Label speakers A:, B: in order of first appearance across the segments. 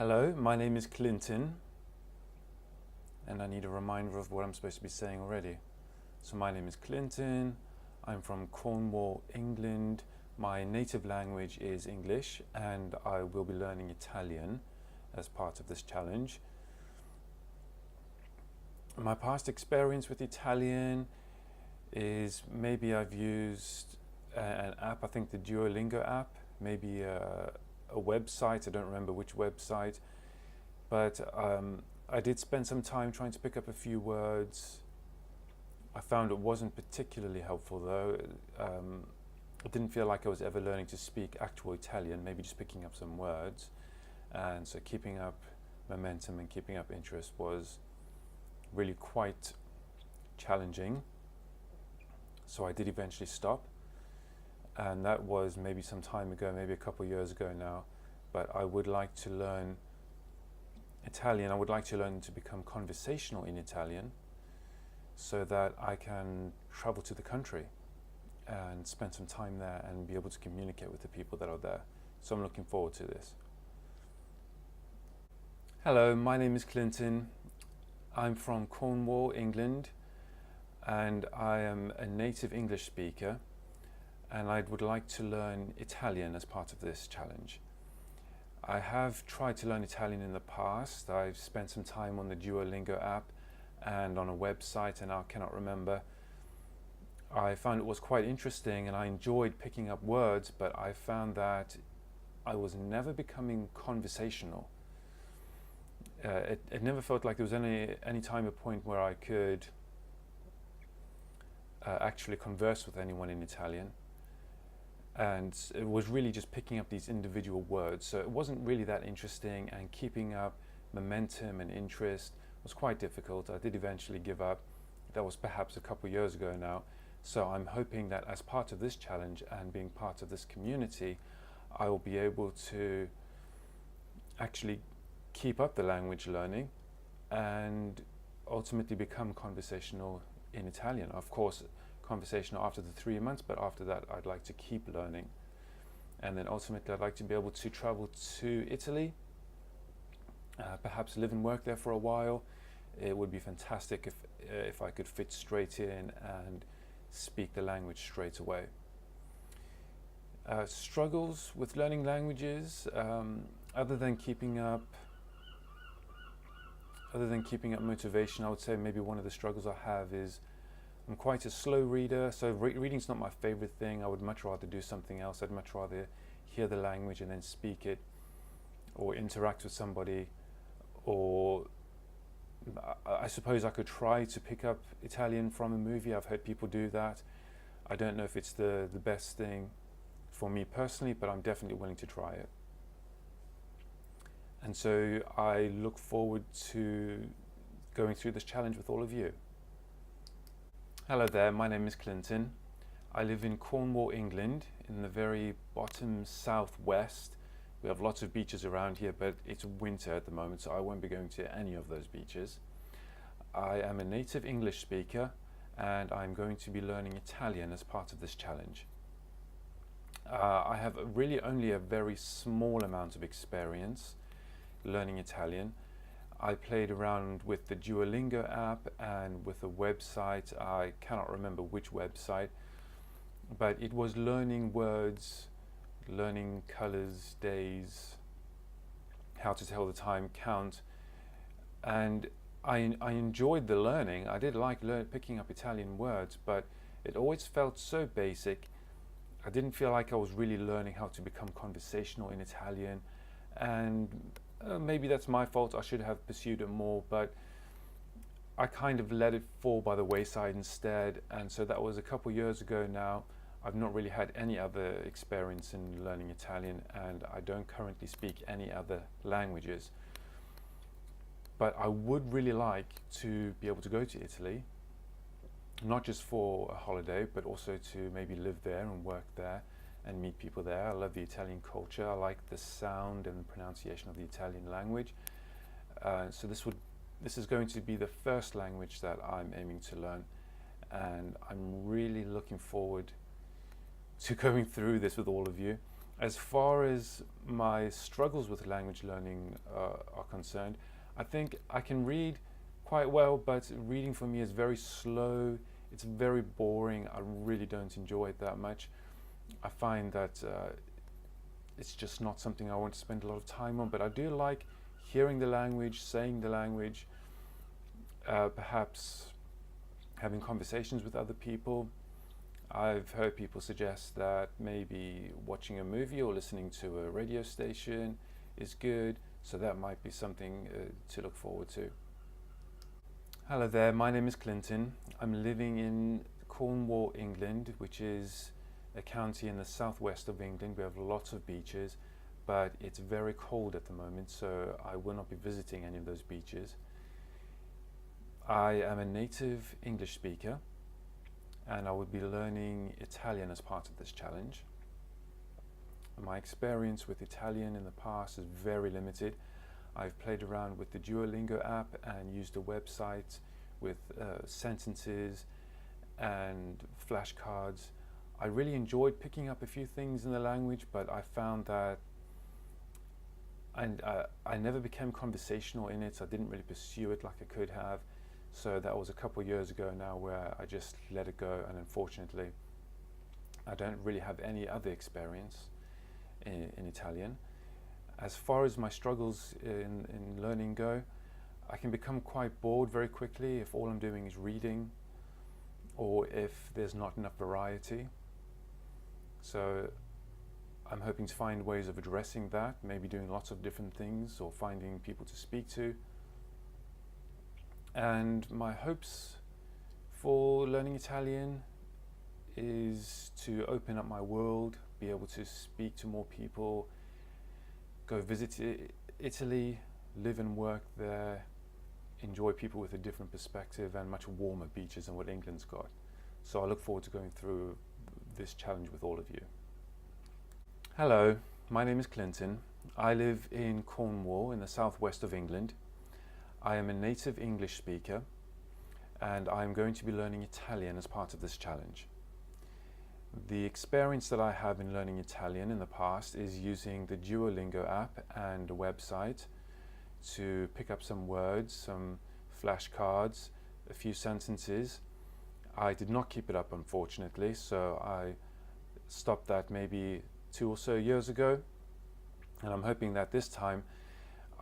A: Hello, my name is Clinton, and I need a reminder of what I'm supposed to be saying already. So my name is Clinton, I'm from Cornwall, England. My native language is English, and I will be learning Italian as part of this challenge. My past experience with Italian is maybe I've used an app, I think the Duolingo app, maybe a website, I don't remember which website, but I did spend some time trying to pick up a few words. I found it wasn't particularly helpful though. I didn't feel like I was ever learning to speak actual Italian, maybe just picking up some words. And so keeping up momentum and keeping up interest was really quite challenging. So I did eventually stop. And that was maybe some time ago, maybe a couple of years ago now. But I would like to learn Italian. I would like to learn to become conversational in Italian so that I can travel to the country and spend some time there and be able to communicate with the people that are there. So I'm looking forward to this. Hello, my name is Clinton. I'm from Cornwall, England, and I am a native English speaker, and I would like to learn Italian as part of this challenge. I have tried to learn Italian in the past. I've spent some time on the Duolingo app and on a website, and I cannot remember. I found it was quite interesting and I enjoyed picking up words, but I found that I was never becoming conversational. It never felt like there was any time or point where I could actually converse with anyone in Italian. And it was really just picking up these individual words. So it wasn't really that interesting, and keeping up momentum and interest was quite difficult. I did eventually give up. That was perhaps a couple of years ago now. So I'm hoping that as part of this challenge and being part of this community, I will be able to actually keep up the language learning and ultimately become conversational in Italian. Of course, conversational after the 3 months, but after that I'd like to keep learning. And then ultimately I'd like to be able to travel to Italy, perhaps live and work there for a while. It would be fantastic if I could fit straight in and speak the language straight away. Struggles with learning languages, other than keeping up motivation, I would say maybe one of the struggles I have is I'm quite a slow reader, so reading's not my favorite thing. I would much rather do something else. I'd much rather hear the language and then speak it, or interact with somebody, or I suppose I could try to pick up Italian from a movie. I've heard people do that. I don't know if it's the best thing for me personally, but I'm definitely willing to try it. And so I look forward to going through this challenge with all of you. Hello there, my name is Clinton. I live in Cornwall, England, in the very bottom southwest. We have lots of beaches around here, but it's winter at the moment, so I won't be going to any of those beaches. I am a native English speaker, and I'm going to be learning Italian as part of this challenge. I have really only a very small amount of experience learning Italian. I played around with the Duolingo app and with a website. I cannot remember which website, but it was learning words, learning colors, days, how to tell the time, count, and I enjoyed the learning. I did like picking up Italian words, but it always felt so basic. I didn't feel like I was really learning how to become conversational in Italian, and maybe that's my fault. I should have pursued it more, but I kind of let it fall by the wayside instead. And so that was a couple years ago now. I've not really had any other experience in learning Italian, and I don't currently speak any other languages. But I would really like to be able to go to Italy, not just for a holiday, but also to maybe live there and work there and meet people there. I love the Italian culture. I like the sound and the pronunciation of the Italian language. So this is going to be the first language that I'm aiming to learn, and I'm really looking forward to going through this with all of you. As far as my struggles with language learning are concerned, I think I can read quite well, but reading for me is very slow. It's very boring. I really don't enjoy it that much. I find that it's just not something I want to spend a lot of time on, but I do like hearing the language, saying the language, perhaps having conversations with other people. I've heard people suggest that maybe watching a movie or listening to a radio station is good, so that might be something to look forward to. Hello there, my name is Clinton. I'm living in Cornwall, England, which is a county in the southwest of England. We have lots of beaches, but it's very cold at the moment, so I will not be visiting any of those beaches. I am a native English speaker, and I would be learning Italian as part of this challenge. My experience with Italian in the past is very limited. I've played around with the Duolingo app and used a website with sentences and flashcards. I really enjoyed picking up a few things in the language, but I found that I never became conversational in it. I didn't really pursue it like I could have. So that was a couple of years ago now where I just let it go, and unfortunately I don't really have any other experience in Italian. As far as my struggles in learning go, I can become quite bored very quickly if all I'm doing is reading, or if there's not enough variety. So I'm hoping to find ways of addressing that, maybe doing lots of different things or finding people to speak to. And my hopes for learning Italian is to open up my world, be able to speak to more people, go visit Italy, live and work there, enjoy people with a different perspective and much warmer beaches than what England's got. So I look forward to going through this challenge with all of you. Hello, my name is Clinton. I live in Cornwall in the southwest of England. I am a native English speaker, and I'm going to be learning Italian as part of this challenge. The experience that I have in learning Italian in the past is using the Duolingo app and a website to pick up some words, some flashcards, a few sentences. I did not keep it up, unfortunately, so I stopped that maybe 2 or so years ago, and I'm hoping that this time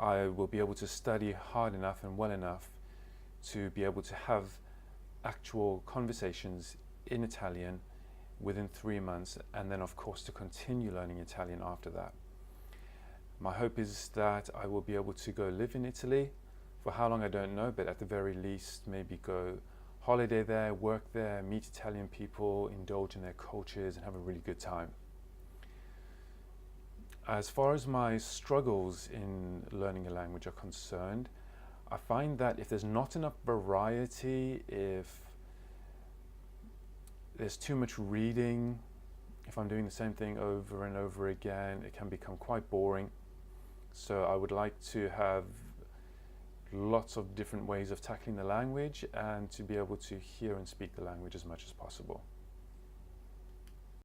A: I will be able to study hard enough and well enough to be able to have actual conversations in Italian within 3 months, and then of course to continue learning Italian after that. My hope is that I will be able to go live in Italy. For how long I don't know, but at the very least maybe go holiday there, work there, meet Italian people, indulge in their cultures and have a really good time. As far as my struggles in learning a language are concerned, I find that if there's not enough variety, if there's too much reading, if I'm doing the same thing over and over again, it can become quite boring. So I would like to have lots of different ways of tackling the language and to be able to hear and speak the language as much as possible.